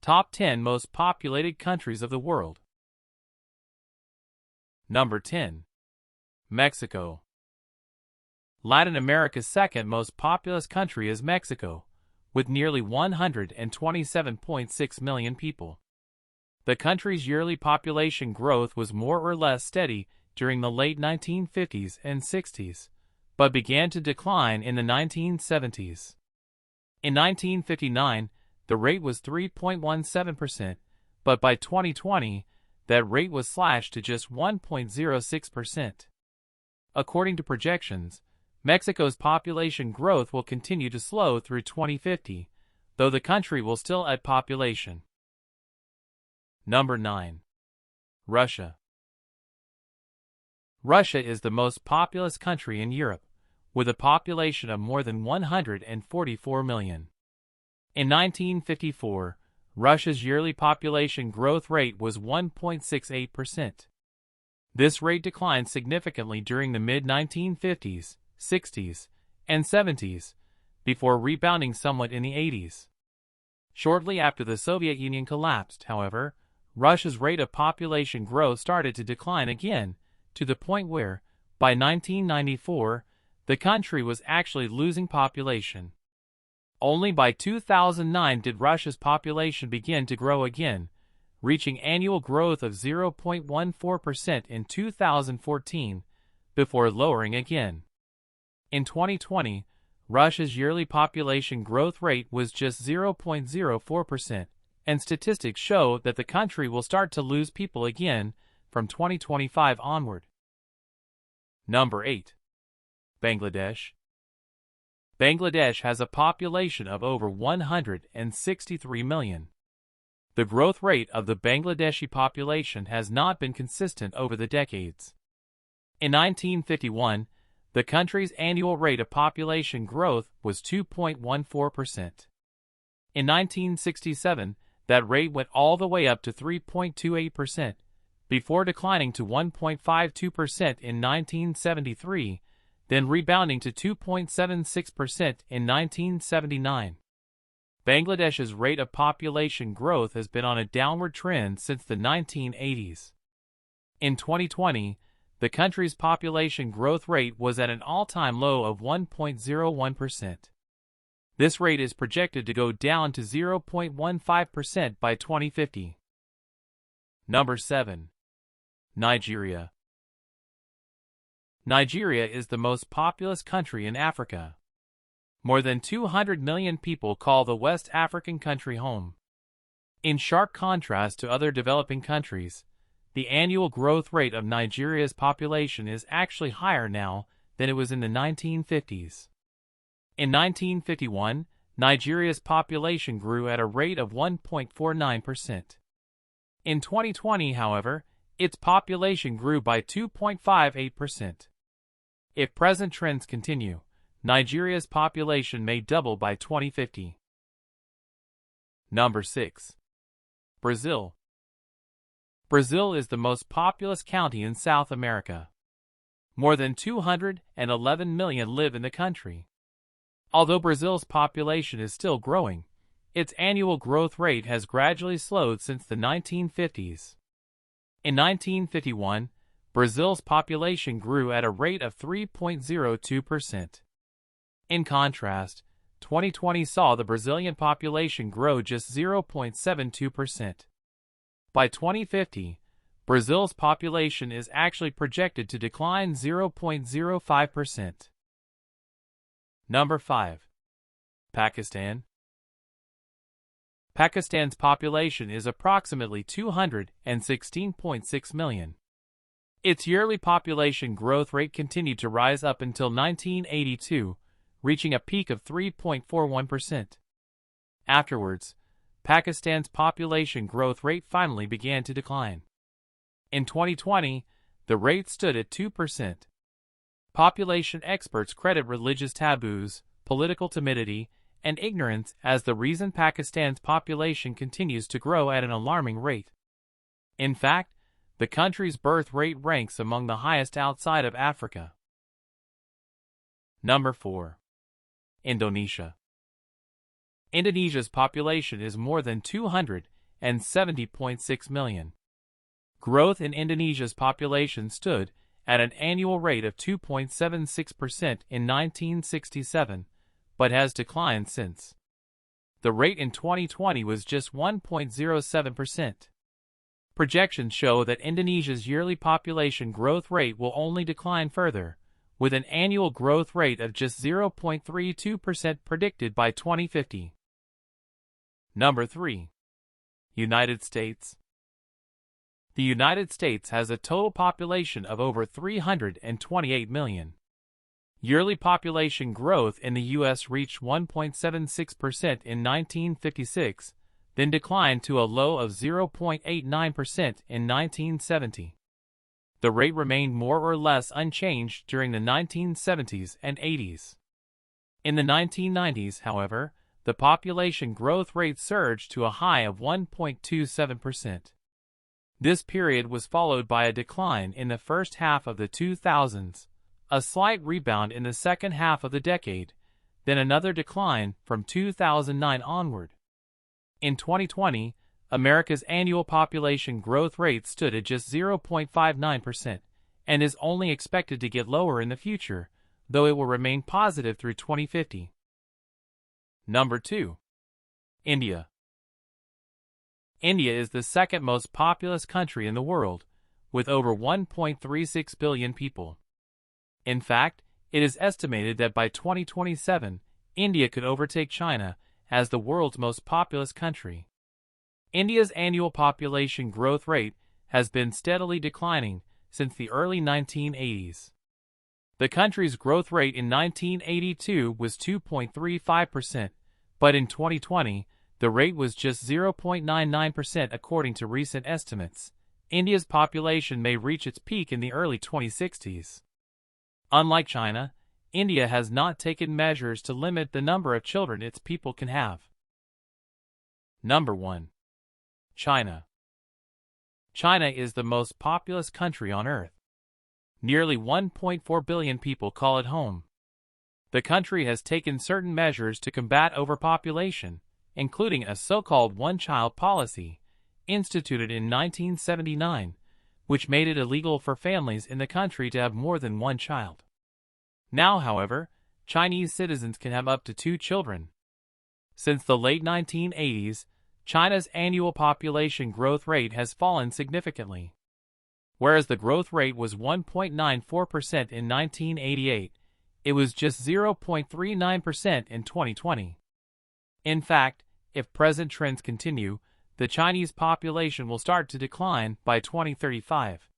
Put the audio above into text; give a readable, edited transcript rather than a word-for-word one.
Top 10 Most Populated Countries of the World. Number 10. Mexico. Latin America's second most populous country is Mexico, with nearly 127.6 million people. The country's yearly population growth was more or less steady during the late 1950s and 60s, but began to decline in the 1970s. In 1959, the rate was 3.17%, but by 2020, that rate was slashed to just 1.06%. According to projections, Mexico's population growth will continue to slow through 2050, though the country will still add population. Number 9. Russia. Russia is the most populous country in Europe, with a population of more than 144 million. In 1954, Russia's yearly population growth rate was 1.68%. This rate declined significantly during the mid-1950s, 60s, and 70s, before rebounding somewhat in the 80s. Shortly after the Soviet Union collapsed, however, Russia's rate of population growth started to decline again, to the point where, by 1994, the country was actually losing population. Only by 2009 did Russia's population begin to grow again, reaching annual growth of 0.14% in 2014, before lowering again. In 2020, Russia's yearly population growth rate was just 0.04%, and statistics show that the country will start to lose people again from 2025 onward. Number 8. Bangladesh. Bangladesh has a population of over 163 million. The growth rate of the Bangladeshi population has not been consistent over the decades. In 1951, the country's annual rate of population growth was 2.14%. In 1967, that rate went all the way up to 3.28%, before declining to 1.52% in 1973, then rebounding to 2.76% in 1979. Bangladesh's rate of population growth has been on a downward trend since the 1980s. In 2020, the country's population growth rate was at an all-time low of 1.01%. This rate is projected to go down to 0.15% by 2050. Number 7. Nigeria. Nigeria is the most populous country in Africa. More than 200 million people call the West African country home. In sharp contrast to other developing countries, the annual growth rate of Nigeria's population is actually higher now than it was in the 1950s. In 1951, Nigeria's population grew at a rate of 1.49%. In 2020, however, its population grew by 2.58%. If present trends continue, Nigeria's population may double by 2050. Number 6. Brazil. Brazil is the most populous country in South America. More than 211 million live in the country. Although Brazil's population is still growing, its annual growth rate has gradually slowed since the 1950s. In 1951, Brazil's population grew at a rate of 3.02%. In contrast, 2020 saw the Brazilian population grow just 0.72%. By 2050, Brazil's population is actually projected to decline 0.05%. Number 5. Pakistan. Pakistan's population is approximately 216.6 million. Its yearly population growth rate continued to rise up until 1982, reaching a peak of 3.41%. Afterwards, Pakistan's population growth rate finally began to decline. In 2020, the rate stood at 2%. Population experts credit religious taboos, political timidity, and ignorance as the reason Pakistan's population continues to grow at an alarming rate. In fact, the country's birth rate ranks among the highest outside of Africa. Number 4. Indonesia. Indonesia's population is more than 270.6 million. Growth in Indonesia's population stood at an annual rate of 2.76% in 1967, but has declined since. The rate in 2020 was just 1.07%. Projections show that Indonesia's yearly population growth rate will only decline further, with an annual growth rate of just 0.32% predicted by 2050. Number 3. United States. The United States has a total population of over 328 million. Yearly population growth in the U.S. reached 1.76% in 1956, then declined to a low of 0.89% in 1970. The rate remained more or less unchanged during the 1970s and 80s. In the 1990s, however, the population growth rate surged to a high of 1.27%. This period was followed by a decline in the first half of the 2000s, a slight rebound in the second half of the decade, then another decline from 2009 onward. In 2020, America's annual population growth rate stood at just 0.59% and is only expected to get lower in the future, though it will remain positive through 2050. Number 2. India. India is the second most populous country in the world, with over 1.36 billion people. In fact, it is estimated that by 2027, India could overtake China as the world's most populous country. India's annual population growth rate has been steadily declining since the early 1980s. The country's growth rate in 1982 was 2.35%, but in 2020, the rate was just 0.99% according to recent estimates. India's population may reach its peak in the early 2060s. Unlike China, India has not taken measures to limit the number of children its people can have. Number 1. China. China is the most populous country on Earth. Nearly 1.4 billion people call it home. The country has taken certain measures to combat overpopulation, including a so-called one-child policy, instituted in 1979, which made it illegal for families in the country to have more than one child. Now, however, Chinese citizens can have up to 2 children. Since the late 1980s, China's annual population growth rate has fallen significantly. Whereas the growth rate was 1.94% in 1988, it was just 0.39% in 2020. In fact, if present trends continue, the Chinese population will start to decline by 2035.